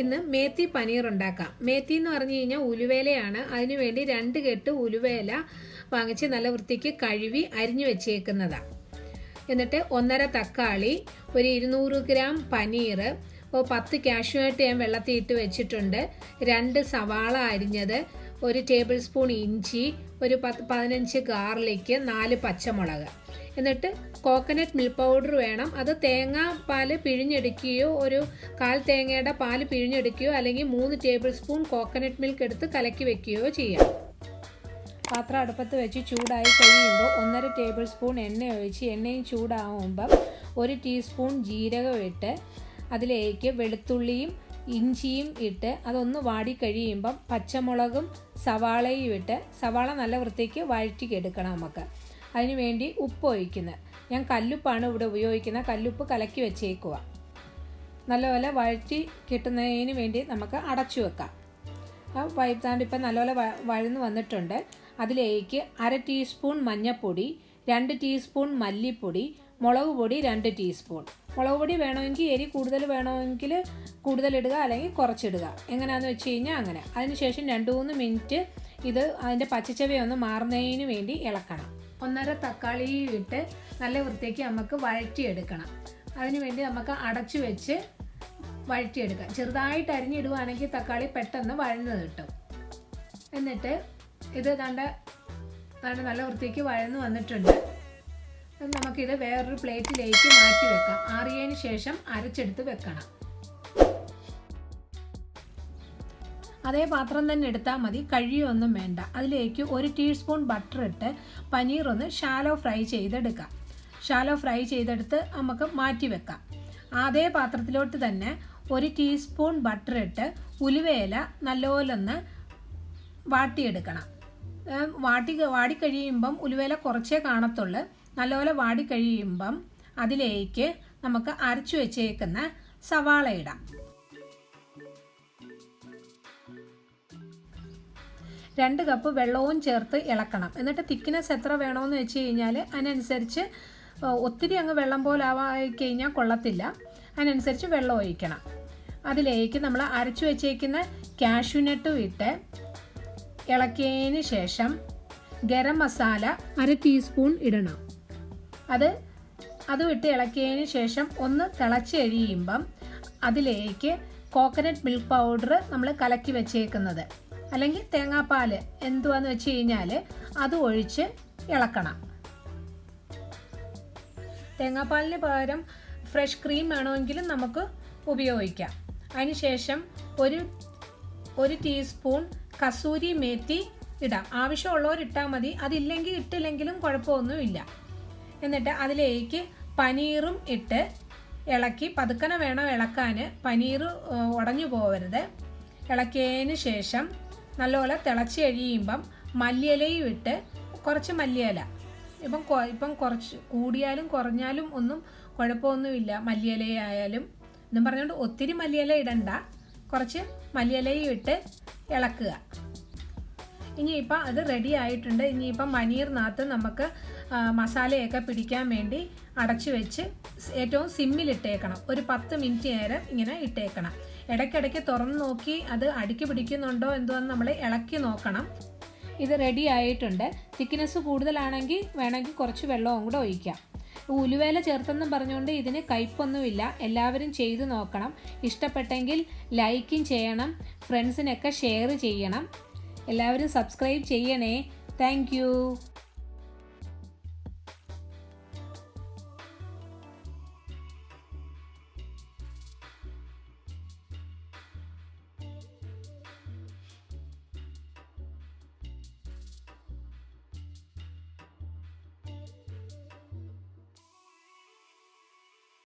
ഇന്ന് മേത്തി പനീർ ഉണ്ടാക്കാം. മേത്തി എന്ന് പറഞ്ഞു കഴിഞ്ഞാൽ ഉലുവേലയാണ്. അതിനുവേണ്ടി 2 കെട്ട് ഉലുവേല വാങ്ങിച്ച് നല്ല വൃത്തിക്ക് കഴുകി അരിഞ്ഞു വെച്ചേക്കുന്നതാണ്. എന്നിട്ട് 1.5 തക്കാളി, ഒരു 200 ഗ്രാം പനീർ, 10 കാഷ്യൂനട്ട് ഞാൻ വെള്ളത്തിൽ ഇട്ട് വെച്ചിട്ടുണ്ട്, 2 സവാള അരിഞ്ഞത്, 1 ടേബിൾ സ്പൂൺ ഇഞ്ചി, ഒരു 10-15 ഗാർലിക്ക്, 4 പച്ചമുളക്. എന്നിട്ട് കോക്കനട്ട് മിൽക്ക് പൗഡർ വേണം. അത് തേങ്ങാപ്പാൽ പിഴിഞ്ഞെടുക്കുകയോ ഒരു 1/4 തേങ്ങയുടെ പാൽ പിഴിഞ്ഞെടുക്കുകയോ അല്ലെങ്കിൽ 3 ടേബിൾ സ്പൂൺ കോക്കനട്ട് മിൽക്ക് എടുത്ത് കലക്കി വെക്കുകയോ ചെയ്യാം. പാത്രം അടുപ്പത്ത് വെച്ച് ചൂടായി കഴിയുമ്പോൾ 1.5 ടേബിൾ സ്പൂൺ എണ്ണ ഒഴിച്ച് എണ്ണയും ചൂടാകുമ്പം 1 ടീസ്പൂൺ ജീരകം ഇട്ട് അതിലേക്ക് വെളുത്തുള്ളിയും ഇഞ്ചിയും ഇട്ട് അതൊന്ന് വാടി കഴിയുമ്പം പച്ചമുളകും സവാളയും ഇട്ട് സവാള നല്ല വൃത്തിക്ക് വഴറ്റിക്കെടുക്കണം. നമുക്ക് അതിന് വേണ്ടി ഉപ്പ് ഒഴിക്കുന്നത്, ഞാൻ കല്ലുപ്പാണ് ഇവിടെ ഉപയോഗിക്കുന്നത്. കല്ലുപ്പ് കലക്കി വെച്ചേക്കുക. നല്ലപോലെ വഴറ്റി കിട്ടുന്നതിന് വേണ്ടി നമുക്ക് അടച്ചു വെക്കാം. ആ വൈത്താണ്ട് ഇപ്പം നല്ലപോലെ വഴന്ന് വന്നിട്ടുണ്ട്. അതിലേക്ക് 1/2 ടീസ്പൂൺ മഞ്ഞൾപ്പൊടി, 2 ടീസ്പൂൺ മല്ലിപ്പൊടി, മുളക് പൊടി 2 ടീസ്പൂൺ. മുളക് പൊടി വേണമെങ്കിൽ എരി കൂടുതൽ വേണമെങ്കിൽ കൂടുതലിടുക, അല്ലെങ്കിൽ കുറച്ചിടുക, എങ്ങനെയാണെന്ന് വെച്ച് കഴിഞ്ഞാൽ അങ്ങനെ. അതിനുശേഷം 2-3 മിനിറ്റ് ഇത് അതിൻ്റെ പച്ചച്ചവയൊന്ന് മാറുന്നതിന് വേണ്ടി ഇളക്കണം. 1.5 തക്കാളി ഇട്ട് നല്ല വൃത്തിക്ക് നമുക്ക് വഴറ്റിയെടുക്കണം. അതിന് വേണ്ടി നമുക്ക് അടച്ചു വെച്ച് വഴറ്റിയെടുക്കാം. ചെറുതായിട്ട് അരിഞ്ഞിടുകയാണെങ്കിൽ തക്കാളി പെട്ടെന്ന് വഴന്ന് കിട്ടും. എന്നിട്ട് ഇത് നല്ല വൃത്തിക്ക് വഴന്ന് വന്നിട്ടുണ്ട്. നമുക്കിത് വേറൊരു പ്ലേറ്റിലേക്ക് മാറ്റി വെക്കാം. ആറിയതിന് ശേഷം അരച്ചെടുത്ത് വെക്കണം. അതേ പാത്രം തന്നെ എടുത്താൽ മതി, കഴിയൊന്നും വേണ്ട. അതിലേക്ക് 1 ടീസ്പൂൺ ബട്ടർ ഇട്ട് പനീർ ഒന്ന് ഷാലോ ഫ്രൈ ചെയ്തെടുക്കാം. ഷാലോ ഫ്രൈ ചെയ്തെടുത്ത് നമുക്ക് മാറ്റി വെക്കാം. അതേ പാത്രത്തിലോട്ട് തന്നെ 1 ടീസ്പൂൺ ബട്ടർ ഇട്ട് ഉലുവേല നല്ലപോലെ ഒന്ന് വാട്ടിയെടുക്കണം. വാടിക്കഴിയുമ്പം ഉലുവേല കുറച്ചേ കാണത്തുള്ളൂ. നല്ലപോലെ വാടിക്കഴിയുമ്പം അതിലേക്ക് നമുക്ക് അരച്ചു വെച്ചേക്കുന്ന സവാള ഇടാം. 2 കപ്പ് വെള്ളവും ചേർത്ത് ഇളക്കണം. എന്നിട്ട് തിക്നെസ് എത്ര വേണമെന്ന് വെച്ച് കഴിഞ്ഞാൽ അതിനനുസരിച്ച്, ഒത്തിരി അങ്ങ് വെള്ളം പോലെ ആവായി കഴിഞ്ഞാൽ കൊള്ളത്തില്ല, അതിനനുസരിച്ച് വെള്ളം ഒഴിക്കണം. അതിലേക്ക് നമ്മൾ അരച്ചു വെച്ചേക്കുന്ന കാഷ്യൂനട്ടും ഇട്ട് ഇളക്കിയതിന് ശേഷം ഗരം മസാല 1/2 ടീസ്പൂൺ ഇടണം. അതും ഇട്ട് ഇളക്കിയതിന് ശേഷം ഒന്ന് തിളച്ച് കഴിയുമ്പം അതിലേക്ക് കോക്കനട്ട് മിൽക്ക് പൗഡർ നമ്മൾ കലക്കി വെച്ചേക്കുന്നത്, അല്ലെങ്കിൽ തേങ്ങാപ്പാൽ എന്തുവാന്ന് വെച്ച് കഴിഞ്ഞാൽ അത് ഒഴിച്ച് ഇളക്കണം. തേങ്ങാപ്പാലിന് പകരം ഫ്രഷ് ക്രീം വേണമെങ്കിലും നമുക്ക് ഉപയോഗിക്കാം. അതിനുശേഷം ഒരു ടീസ്പൂൺ കസൂരി മേത്തി ഇടാം. ആവശ്യമുള്ളവർ ഇട്ടാൽ മതി, അതില്ലെങ്കിൽ ഇട്ടില്ലെങ്കിലും കുഴപ്പമൊന്നുമില്ല. എന്നിട്ട് അതിലേക്ക് പനീറും ഇട്ട് ഇളക്കി പതുക്കനെ വേണം ഇളക്കാൻ, പനീർ ഉടഞ്ഞു പോകരുത്. ഇളക്കിയതിന് ശേഷം നല്ലപോലെ തിളച്ച് കഴിയുമ്പം മല്ലിയിലയും ഇട്ട്, കുറച്ച് മല്ലിയില, ഇപ്പം കുറച്ച് കൂടിയാലും കുറഞ്ഞാലും ഒന്നും കുഴപ്പമൊന്നുമില്ല. മല്ലിയിലയായാലും എന്നും പറഞ്ഞുകൊണ്ട് ഒത്തിരി മല്ലിയില ഇടണ്ട, കുറച്ച് മല്ലിയിലയും ഇട്ട് ഇളക്കുക. ഇനിയിപ്പം അത് റെഡി ആയിട്ടുണ്ട്. ഇനിയിപ്പം പനീറിനകത്ത് നമുക്ക് മസാലയൊക്കെ പിടിക്കാൻ വേണ്ടി അടച്ചു വെച്ച് ഏറ്റവും സിമ്മിലിട്ടേക്കണം. ഒരു 10 മിനിറ്റ് നേരം ഇങ്ങനെ ഇട്ടേക്കണം. ഇടയ്ക്കിടയ്ക്ക് തുറന്ന് നോക്കി അത് അടുക്കി പിടിക്കുന്നുണ്ടോ എന്തോന്ന് നമ്മൾ ഇളക്കി നോക്കണം. ഇത് റെഡി ആയിട്ടുണ്ട്. തിക്നെസ് കൂടുതലാണെങ്കിൽ വേണമെങ്കിൽ കുറച്ച് വെള്ളവും കൂടെ ഒഴിക്കാം. ഉലുവേല ചേർത്തെന്നും പറഞ്ഞുകൊണ്ട് ഇതിന് കയ്പൊന്നുമില്ല. എല്ലാവരും ചെയ്ത് നോക്കണം. ഇഷ്ടപ്പെട്ടെങ്കിൽ ലൈക്കും ചെയ്യണം, ഫ്രണ്ട്സിനൊക്കെ ഷെയർ ചെയ്യണം. എല്ലാവരും സബ്സ്ക്രൈബ് ചെയ്യണേ. താങ്ക്